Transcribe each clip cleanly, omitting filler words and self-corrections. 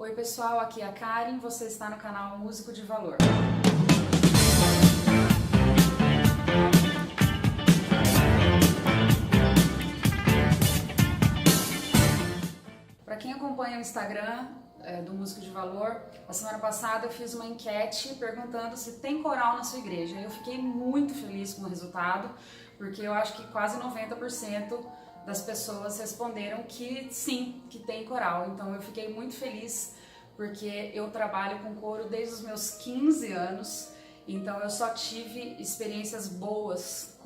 Oi pessoal, aqui é a Karen, você está no canal Músico de Valor. Para quem acompanha o Instagram do Músico de Valor, a semana passada eu fiz uma enquete perguntando se tem coral na sua igreja. Eu fiquei muito feliz com o resultado, porque eu acho que quase 90% das pessoas responderam que sim, que tem coral. Então eu fiquei muito feliz porque eu trabalho com coro desde os meus 15 anos, então eu só tive experiências boas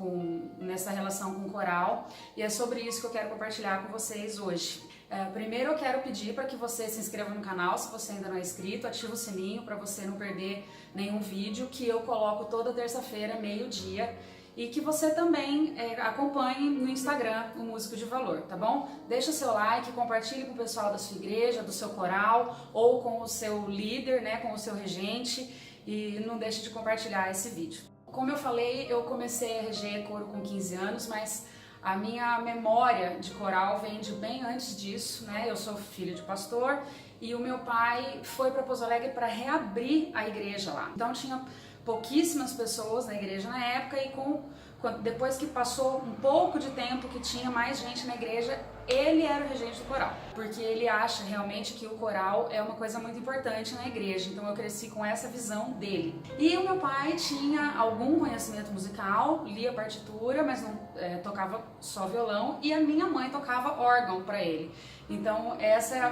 nessa relação com coral e é sobre isso que eu quero compartilhar com vocês hoje. Primeiro eu quero pedir para que você se inscreva no canal se você ainda não é inscrito, ativa o sininho para você não perder nenhum vídeo que eu coloco toda terça-feira, meio-dia. E que você também acompanhe no Instagram o Músico de Valor, tá bom? Deixa o seu like, compartilhe com o pessoal da sua igreja, do seu coral ou com o seu líder, né, com o seu regente, e não deixe de compartilhar esse vídeo. Como eu falei, eu comecei a reger coro com 15 anos, mas a minha memória de coral vem de bem antes disso, né? Eu sou filha de pastor e o meu pai foi para Pouso Alegre para reabrir a igreja lá. Então tinha pouquíssimas pessoas na igreja na época e depois que passou um pouco de tempo que tinha mais gente na igreja, ele era o regente do coral, porque ele acha realmente que o coral é uma coisa muito importante na igreja, então eu cresci com essa visão dele. E o meu pai tinha algum conhecimento musical, lia partitura, mas não tocava só violão, e a minha mãe tocava órgão para ele. Então essa é a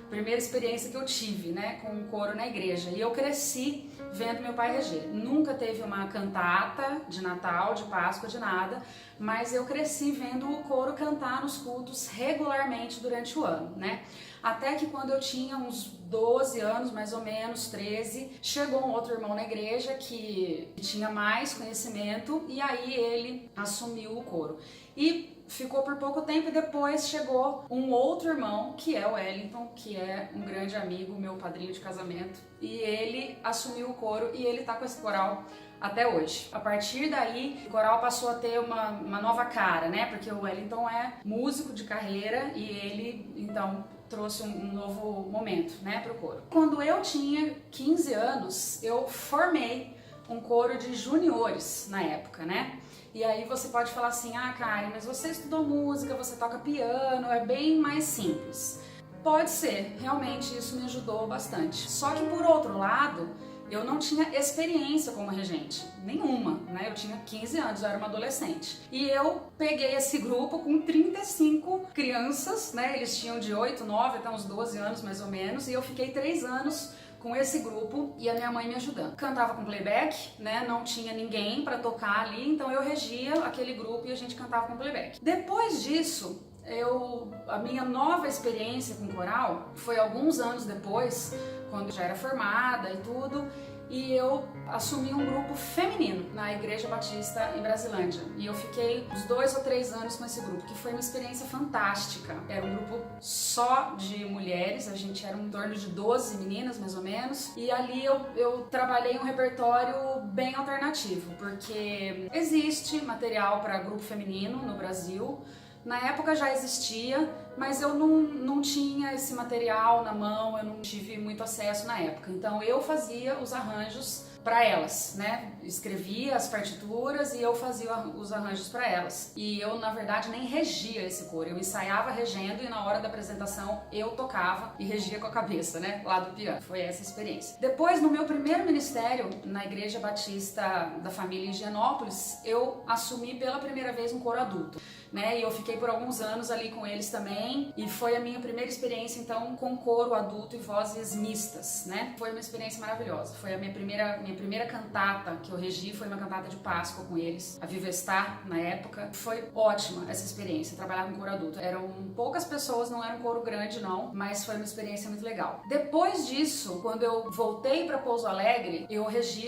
primeira experiência que eu tive, né, com o coro na igreja. E eu cresci vendo meu pai reger. Nunca teve uma cantata de Natal, de Páscoa, de nada, mas eu cresci vendo o coro cantar nos cultos regularmente durante o ano, né? Até que quando eu tinha uns 12 anos, mais ou menos, 13, chegou um outro irmão na igreja que tinha mais conhecimento e aí ele assumiu o coro. E ficou por pouco tempo e depois chegou um outro irmão, que é o Wellington, que é um grande amigo, meu padrinho de casamento, e ele assumiu o coro e ele tá com esse coral até hoje. A partir daí, o coral passou a ter uma nova cara, né? Porque o Wellington é músico de carreira e ele, então, trouxe um novo momento, né, pro coro. Quando eu tinha 15 anos, eu formei um coro de juniores na época, né? E aí você pode falar assim, ah, Karen, mas você estudou música, você toca piano, é bem mais simples. Pode ser, realmente isso me ajudou bastante. Só que por outro lado, eu não tinha experiência como regente, nenhuma, né? Eu tinha 15 anos, eu era uma adolescente. E eu peguei esse grupo com 35 crianças, né? Eles tinham de 8, 9 até uns 12 anos mais ou menos, e eu fiquei 3 anos com esse grupo e a minha mãe me ajudando. Cantava com playback, né? Não tinha ninguém para tocar ali, então eu regia aquele grupo e a gente cantava com playback. Depois disso, a minha nova experiência com coral foi alguns anos depois, quando eu já era formada e tudo, e eu assumi um grupo feminino na Igreja Batista em Brasilândia. E eu fiquei uns 2 ou 3 anos com esse grupo, que foi uma experiência fantástica. Era um grupo só de mulheres, a gente era em torno de 12 meninas, mais ou menos. E ali eu trabalhei um repertório bem alternativo, porque existe material para grupo feminino no Brasil. Na época já existia, mas eu não tinha esse material na mão, eu não tive muito acesso na época. Então eu fazia os arranjos para elas, né? Escrevia as partituras e eu fazia os arranjos para elas. E eu, na verdade, nem regia esse coro. Eu ensaiava regendo e na hora da apresentação eu tocava e regia com a cabeça, né? Lá do piano. Foi essa experiência. Depois, no meu primeiro ministério, na Igreja Batista da Família em Higienópolis, eu assumi pela primeira vez um coro adulto, né? E eu fiquei por alguns anos ali com eles também. E foi a minha primeira experiência, então, com coro adulto e vozes mistas, né? Foi uma experiência maravilhosa. Foi a minha primeira cantata que eu regi, foi uma cantata de Páscoa com eles, a Viva Está, na época. Foi ótima essa experiência, trabalhar com coro adulto. Eram poucas pessoas, não era um coro grande não, mas foi uma experiência muito legal. Depois disso, quando eu voltei para Pouso Alegre, eu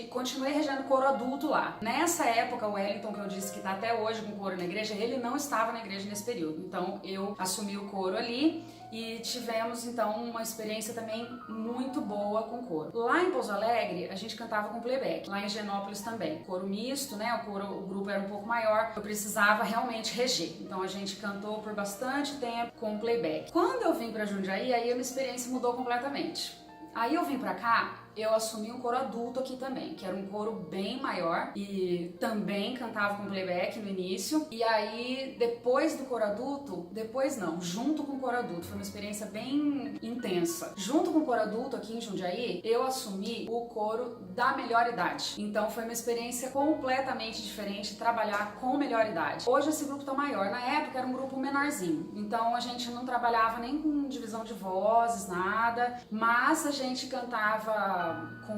continuei regendo coro adulto lá. Nessa época, o Wellington, que eu disse que está até hoje com coro na igreja, ele não estava na igreja nesse período. Então eu assumi o coro ali e tivemos então uma experiência também muito boa com coro. Lá em Pouso Alegre a gente cantava com playback, lá em Higienópolis também, coro misto, né? O grupo era um pouco maior, eu precisava realmente reger, então a gente cantou por bastante tempo com playback. Quando eu vim para Jundiaí, aí a minha experiência mudou completamente. Aí eu vim pra cá, eu assumi um coro adulto aqui também, que era um coro bem maior e também cantava com playback no início. E aí, depois do coro adulto, depois não, junto com o coro adulto, foi uma experiência bem intensa. Junto com o coro adulto aqui em Jundiaí, eu assumi o coro da melhor idade. Então foi uma experiência completamente diferente trabalhar com melhor idade. Hoje esse grupo tá maior, na época era um grupo menorzinho, então a gente não trabalhava nem com divisão de vozes, nada, mas a gente cantava com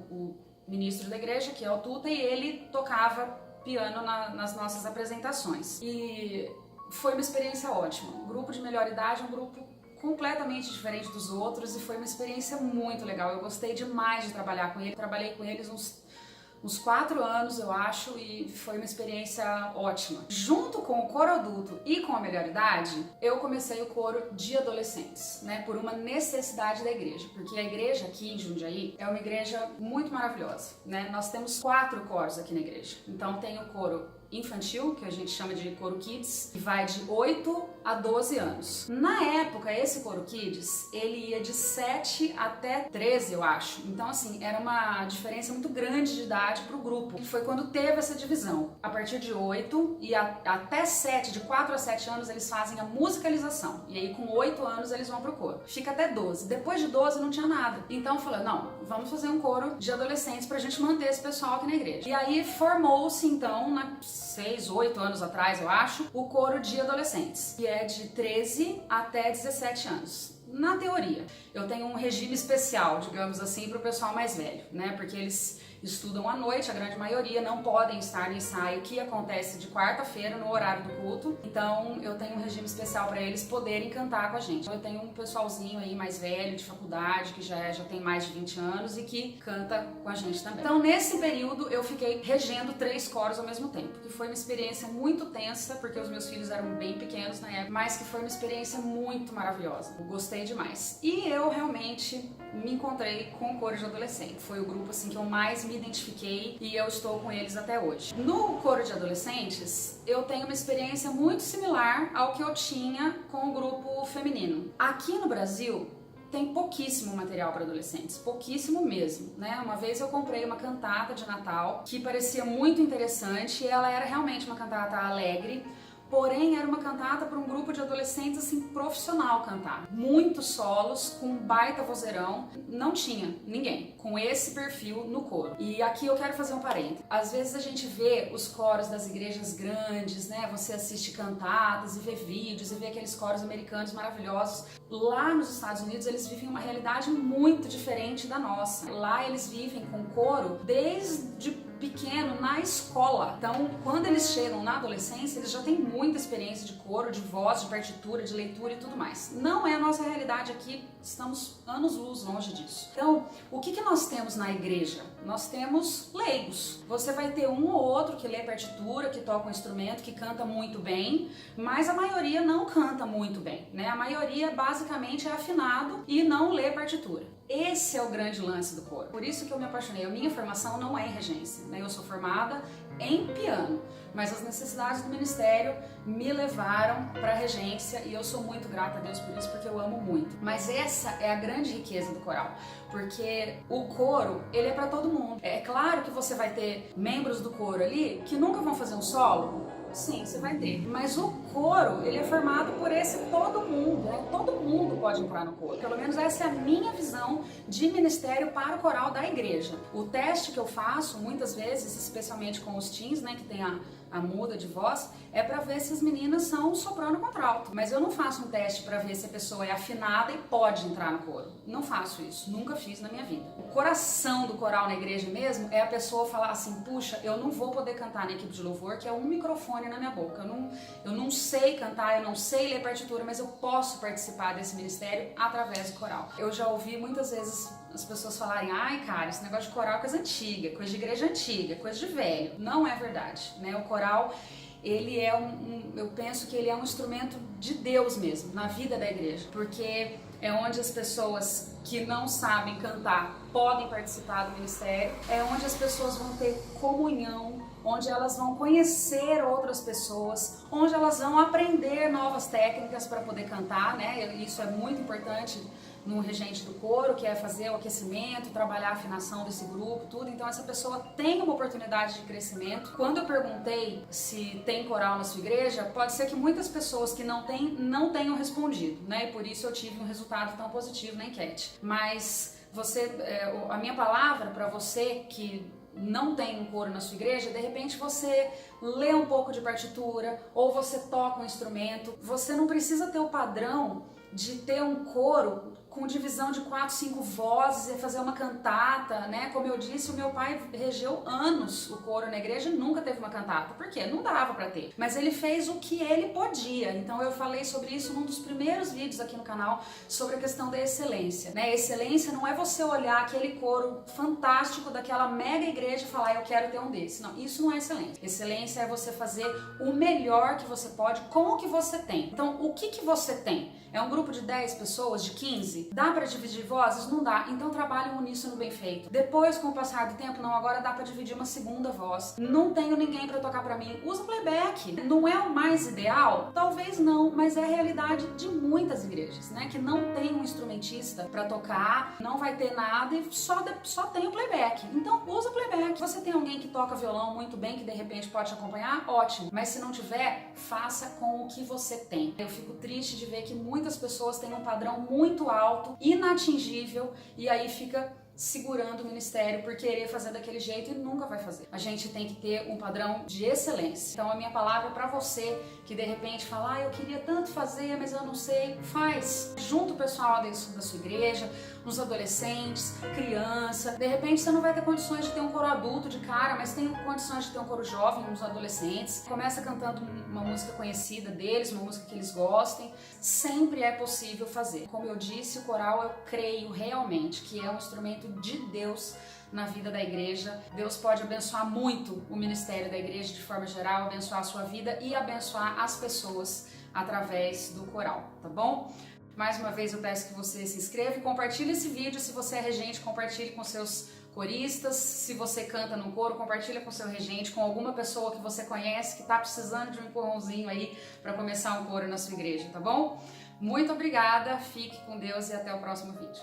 o ministro da igreja, que é o Tuta, e ele tocava piano nas nossas apresentações. E foi uma experiência ótima. O grupo de melhor idade é um grupo completamente diferente dos outros e foi uma experiência muito legal. Eu gostei demais de trabalhar com ele. Trabalhei com eles uns 4 anos, eu acho, e foi uma experiência ótima. Junto com o coro adulto e com a melhor idade, eu comecei o coro de adolescentes, né, por uma necessidade da igreja, porque a igreja aqui em Jundiaí é uma igreja muito maravilhosa, né? Nós temos 4 coros aqui na igreja. Então tem o coro infantil, que a gente chama de coro kids, que vai de 8 a 12 anos. Na época, esse coro kids, ele ia de 7 até 13, eu acho. Então, assim, era uma diferença muito grande de idade pro grupo. E foi quando teve essa divisão. A partir de 8 e até 7, de 4 a 7 anos, eles fazem a musicalização. E aí, com 8 anos, eles vão pro coro. Fica até 12. Depois de 12, não tinha nada. Então, falou, não, vamos fazer um coro de adolescentes pra gente manter esse pessoal aqui na igreja. E aí, formou-se, então, 6, 8 anos atrás, eu acho, o coro de adolescentes, que é de 13 até 17 anos. Na teoria, eu tenho um regime especial, digamos assim, para o pessoal mais velho, né? Porque eles estudam à noite, a grande maioria não podem estar no ensaio que acontece de quarta-feira no horário do culto. Então eu tenho um regime especial para eles poderem cantar com a gente. Eu tenho um pessoalzinho aí mais velho, de faculdade, que já tem mais de 20 anos e que canta com a gente também. Então nesse período eu fiquei regendo 3 coros ao mesmo tempo, que foi uma experiência muito tensa, porque os meus filhos eram bem pequenos na época, mas que foi uma experiência muito maravilhosa. Eu gostei demais. E eu realmente me encontrei com o coro de adolescente. Foi o grupo assim que eu mais me identifiquei e eu estou com eles até hoje. No coro de adolescentes, eu tenho uma experiência muito similar ao que eu tinha com o grupo feminino. Aqui no Brasil, tem pouquíssimo material para adolescentes, pouquíssimo mesmo, né? Uma vez eu comprei uma cantata de Natal que parecia muito interessante e ela era realmente uma cantata alegre, porém era uma cantata para um grupo de adolescentes assim profissional cantar. Muitos solos, com um baita vozeirão, não tinha ninguém com esse perfil no coro. E aqui eu quero fazer um parênteses. Às vezes a gente vê os coros das igrejas grandes, né? Você assiste cantatas e vê vídeos e vê aqueles coros americanos maravilhosos. Lá nos Estados Unidos eles vivem uma realidade muito diferente da nossa. Lá eles vivem com coro desde pequeno na escola. Então, quando eles chegam na adolescência, eles já têm muita experiência de coro, de voz, de partitura, de leitura e tudo mais. Não é a nossa realidade aqui, estamos anos-luz longe disso. Então, o que nós temos na igreja? Nós temos leigos. Você vai ter um ou outro que lê partitura, que toca um instrumento, que canta muito bem, mas a maioria não canta muito bem, né? A maioria basicamente é afinado e não lê partitura. Esse é o grande lance do coro. Por isso que eu me apaixonei. A minha formação não é em regência, né? Eu sou formada em piano, mas as necessidades do ministério me levaram para a regência e eu sou muito grata a Deus por isso, porque eu amo muito. Mas essa é a grande riqueza do coral, porque o coro, ele é para todo mundo. É claro que você vai ter membros do coro ali que nunca vão fazer um solo. Sim, você vai ter. Mas o coro, ele é formado por esse todo mundo, né? Todo mundo pode entrar no coro. Pelo menos essa é a minha visão de ministério para o coral da igreja. O teste que eu faço, muitas vezes, especialmente com os teens, né, que tem a muda de voz, é para ver se as meninas são soprano ou contralto. Mas eu não faço um teste para ver se a pessoa é afinada e pode entrar no coro. Não faço isso, nunca fiz na minha vida. O coração do coral na igreja mesmo é a pessoa falar assim, puxa, eu não vou poder cantar na equipe de louvor, que é um microfone na minha boca. Eu não sei cantar, eu não sei ler partitura, mas eu posso participar desse ministério através do coral. Eu já ouvi muitas vezes as pessoas falarem, ai cara, esse negócio de coral é coisa antiga, coisa de igreja antiga, coisa de velho. Não é verdade, né? O coral, eu penso que ele é um instrumento de Deus mesmo, na vida da igreja, porque é onde as pessoas que não sabem cantar podem participar do ministério, é onde as pessoas vão ter comunhão, onde elas vão conhecer outras pessoas, onde elas vão aprender novas técnicas para poder cantar, né? Isso é muito importante no regente do coro, que é fazer o aquecimento, trabalhar a afinação desse grupo, tudo. Então essa pessoa tem uma oportunidade de crescimento. Quando eu perguntei se tem coral na sua igreja, pode ser que muitas pessoas que não tenham respondido, né? E por isso eu tive um resultado tão positivo na enquete. Mas a minha palavra para você que não tem um coro na sua igreja, de repente você lê um pouco de partitura ou você toca um instrumento. Você não precisa ter o padrão de ter um coro com divisão de 4, 5 vozes e fazer uma cantata, né? Como eu disse, o meu pai regeu anos o coro na igreja e nunca teve uma cantata. Por quê? Não dava pra ter. Mas ele fez o que ele podia. Então eu falei sobre isso num dos primeiros vídeos aqui no canal, sobre a questão da excelência, né? Excelência não é você olhar aquele coro fantástico daquela mega igreja e falar, eu quero ter um desse. Não, isso não é excelência. Excelência é você fazer o melhor que você pode com o que você tem. Então, o que você tem? É um grupo de 10 pessoas, de 15? Dá pra dividir vozes? Não dá. Então trabalhe um uníssono bem feito. Depois, com o passar do tempo, não, agora dá pra dividir uma segunda voz. Não tenho ninguém pra tocar pra mim. Usa playback. Não é o mais ideal? Talvez não, mas é a realidade de muitas igrejas, né? Que não tem um instrumentista pra tocar, não vai ter nada e só tem o playback. Então usa playback. Você tem alguém que toca violão muito bem, que de repente pode te acompanhar? Ótimo. Mas se não tiver, faça com o que você tem. Eu fico triste de ver que muitas pessoas têm um padrão muito alto, inatingível, e aí fica segurando o ministério por querer fazer daquele jeito e nunca vai fazer. A gente tem que ter um padrão de excelência. Então a minha palavra para você que de repente fala, eu queria tanto fazer, mas eu não sei, faz. Junta o pessoal da sua igreja, uns adolescentes, criança. De repente você não vai ter condições de ter um coro adulto de cara, mas tem condições de ter um coro jovem, uns adolescentes. Começa cantando uma música conhecida deles, uma música que eles gostem. Sempre é possível fazer. Como eu disse, o coral eu creio realmente que é um instrumento de Deus na vida da igreja. Deus pode abençoar muito o ministério da igreja de forma geral, abençoar a sua vida e abençoar as pessoas através do coral, tá bom? Mais uma vez eu peço que você se inscreva e compartilhe esse vídeo. Se você é regente, compartilhe com seus coristas. Se você canta no coro, compartilha com seu regente, com alguma pessoa que você conhece que está precisando de um empurrãozinho aí para começar um coro na sua igreja, tá bom? Muito obrigada, fique com Deus e até o próximo vídeo.